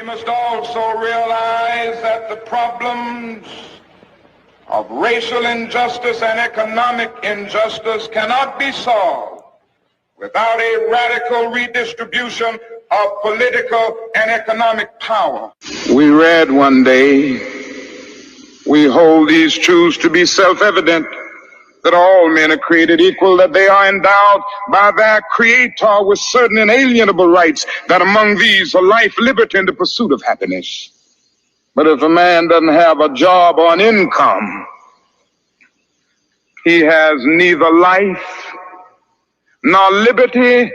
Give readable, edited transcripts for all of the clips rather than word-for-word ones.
must also realize that the problems of racial injustice and economic injustice cannot be solved without a radical redistribution of political and economic power. We read one day, we hold these truths to be self-evident, that all men are created equal, that they are endowed by their Creator with certain inalienable rights, that among these are life, liberty, and the pursuit of happiness. But if a man doesn't have a job or an income, he has neither life nor liberty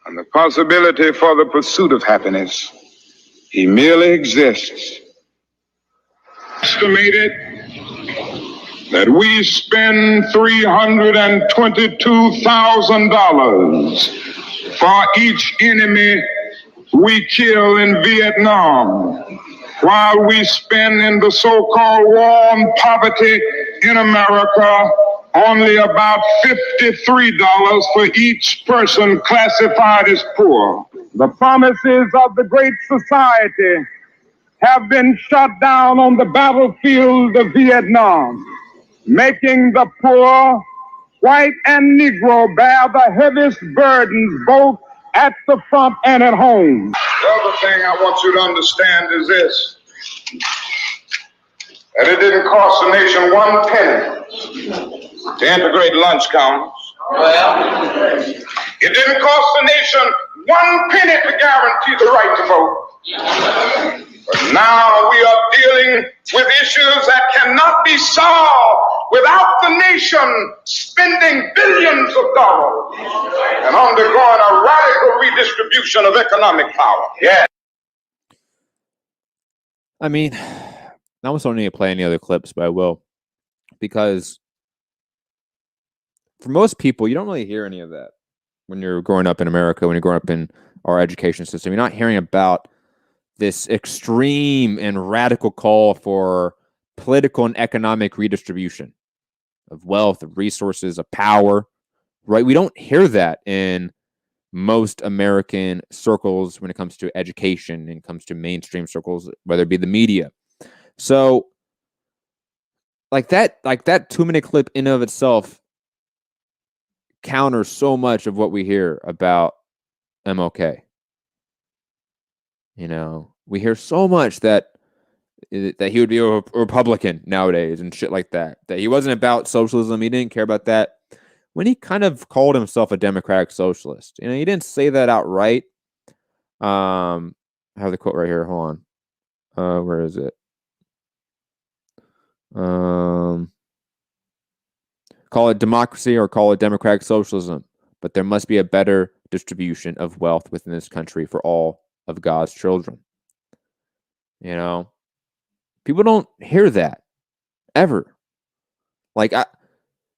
and the possibility for the pursuit of happiness. He merely exists. Estimated that we spend $322,000 for each enemy we kill in Vietnam, while we spend in the so-called war on poverty in America only about $53 for each person classified as poor. The promises of the Great Society have been shot down on the battlefield of Vietnam, making the poor, white and Negro, bear the heaviest burdens both at the front and at home. The other thing I want you to understand is this, that it didn't cost the nation one penny to integrate lunch counters. It didn't cost the nation one penny to guarantee the right to vote. But now we are dealing with issues that cannot be solved without the nation spending billions of dollars and undergoing a radical redistribution of economic power. Yeah. I mean, I almost don't need to play any other clips, but I will. Because for most people, you don't really hear any of that when you're growing up in America, when you're growing up in our education system. You're not hearing about this extreme and radical call for political and economic redistribution of wealth, of resources, of power, right? We don't hear that in most American circles when it comes to education and it comes to mainstream circles, whether it be the media. So like that 2-minute clip in and of itself counters so much of what we hear about MLK. You know, we hear so much that he would be a Republican nowadays and shit like that. That he wasn't about socialism. He didn't care about that. When he kind of called himself a democratic socialist, you know, he didn't say that outright. I have the quote right here. Hold on. Where is it? Call it democracy or call it democratic socialism, but there must be a better distribution of wealth within this country for all of God's children. You know, people don't hear that ever. Like,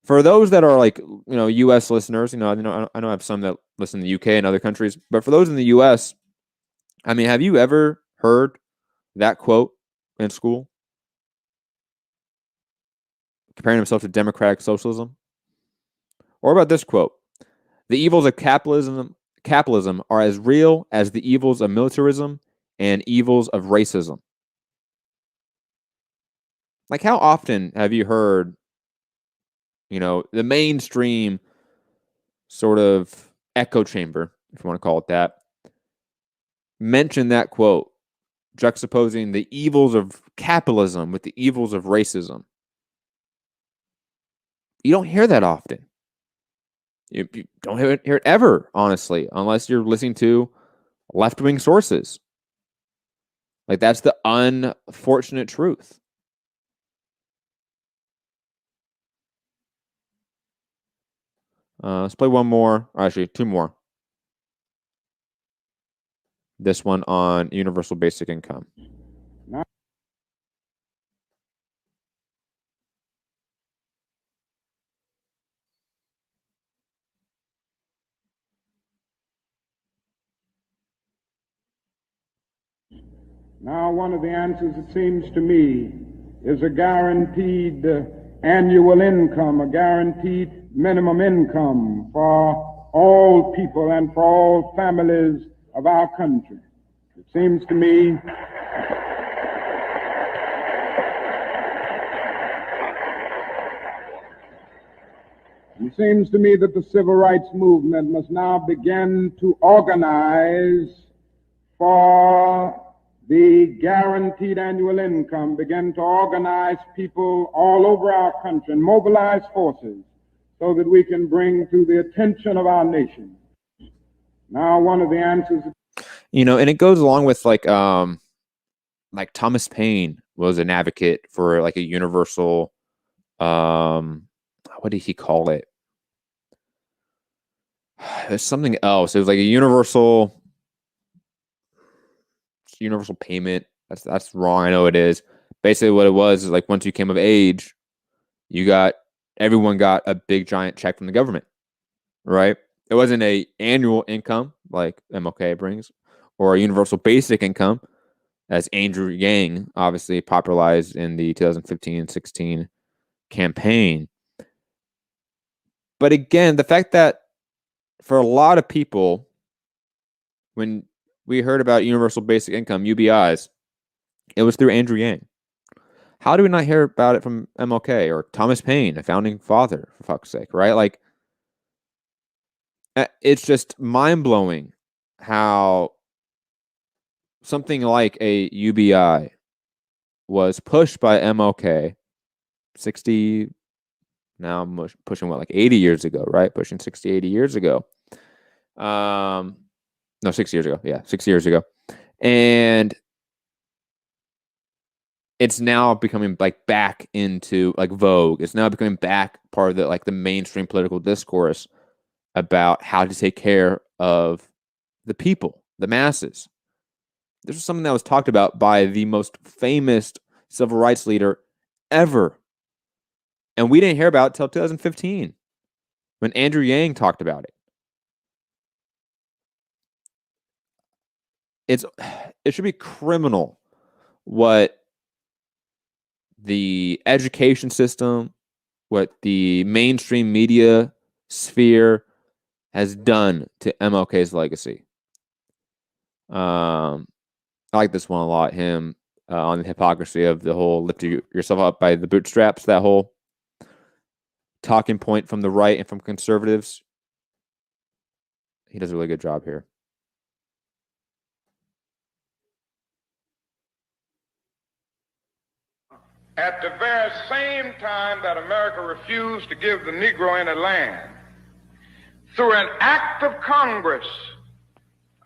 for those that are like, you know, U.S. listeners, you know, I know I have some that listen to the UK and other countries, but for those in the U.S., I mean, have you ever heard that quote in school? Comparing himself to democratic socialism? Or about this quote? The evils of capitalism are as real as the evils of militarism and evils of racism. Like, how often have you heard, you know, the mainstream sort of echo chamber, if you want to call it that, mention that quote, juxtaposing the evils of capitalism with the evils of racism? You don't hear that often. You don't hear it ever, honestly, unless you're listening to left-wing sources. Like, that's the unfortunate truth. Let's play one more. Or actually, two more. This one on universal basic income. Now, one of the answers, it seems to me, is a guaranteed annual income, a guaranteed minimum income for all people and for all families of our country. It seems to me that the civil rights movement must now begin to organize for the guaranteed annual income, begin to organize people all over our country and mobilize forces so that we can bring to the attention of our nation. Now, one of the answers, and it goes along with like Thomas Paine was an advocate for like a universal, what did he call it? There's something else. It was like a universal payment. That's wrong. I know it is. Basically, what it was is like once you came of age, everyone got a big giant check from the government, right? It wasn't a annual income like MLK brings, or a universal basic income, as Andrew Yang obviously popularized in the 2015-16 campaign. But again, the fact that for a lot of people, when we heard about universal basic income, UBIs, it was through Andrew Yang. How do we not hear about it from MLK or Thomas Paine, a founding father, for fuck's sake, right? Like, it's just mind-blowing how something like a UBI was pushed by MLK 60, now I'm pushing what, like 80 years ago, right? Pushing 60, 80 years ago. No, 6 years ago. Yeah, 6 years ago. And it's now becoming like back into like vogue. It's now becoming back part of the mainstream political discourse about how to take care of the people, the masses. This was something that was talked about by the most famous civil rights leader ever. And we didn't hear about it until 2015 when Andrew Yang talked about it. It should be criminal what the education system, what the mainstream media sphere has done to MLK's legacy. I like this one a lot. Him on the hypocrisy of the whole lift yourself up by the bootstraps, that whole talking point from the right and from conservatives. He does a really good job here. At the very same time that America refused to give the Negro any land, through an act of Congress,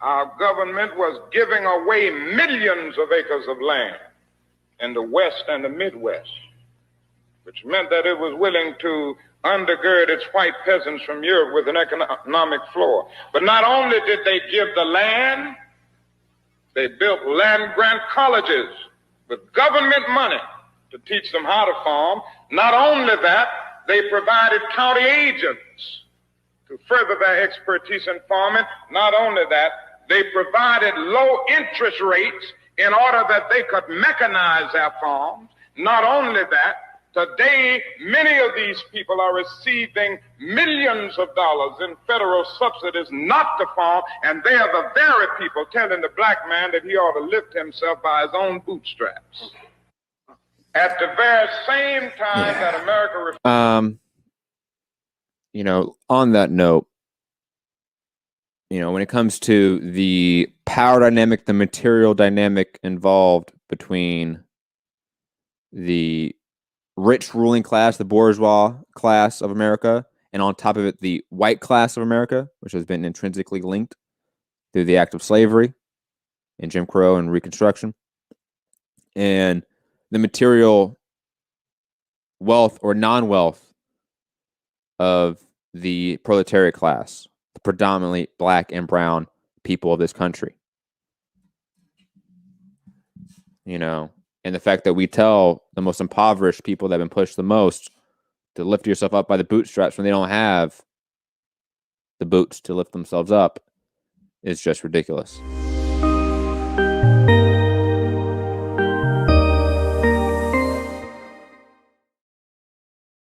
our government was giving away millions of acres of land in the West and the Midwest, which meant that it was willing to undergird its white peasants from Europe with an economic floor. But not only did they give the land, they built land-grant colleges with government money to teach them how to farm. Not only that, they provided county agents to further their expertise in farming. Not only that, they provided low interest rates in order that they could mechanize their farms. Not only that, today many of these people are receiving millions of dollars in federal subsidies not to farm, and they are the very people telling the black man that he ought to lift himself by his own bootstraps. At the very same time that America... on that note, when it comes to the power dynamic, the material dynamic involved between the rich ruling class, the bourgeois class of America, and on top of it, the white class of America, which has been intrinsically linked through the act of slavery and Jim Crow and Reconstruction, and the material wealth or non-wealth of the proletariat class, the predominantly black and brown people of this country. And the fact that we tell the most impoverished people that have been pushed the most to lift yourself up by the bootstraps when they don't have the boots to lift themselves up is just ridiculous.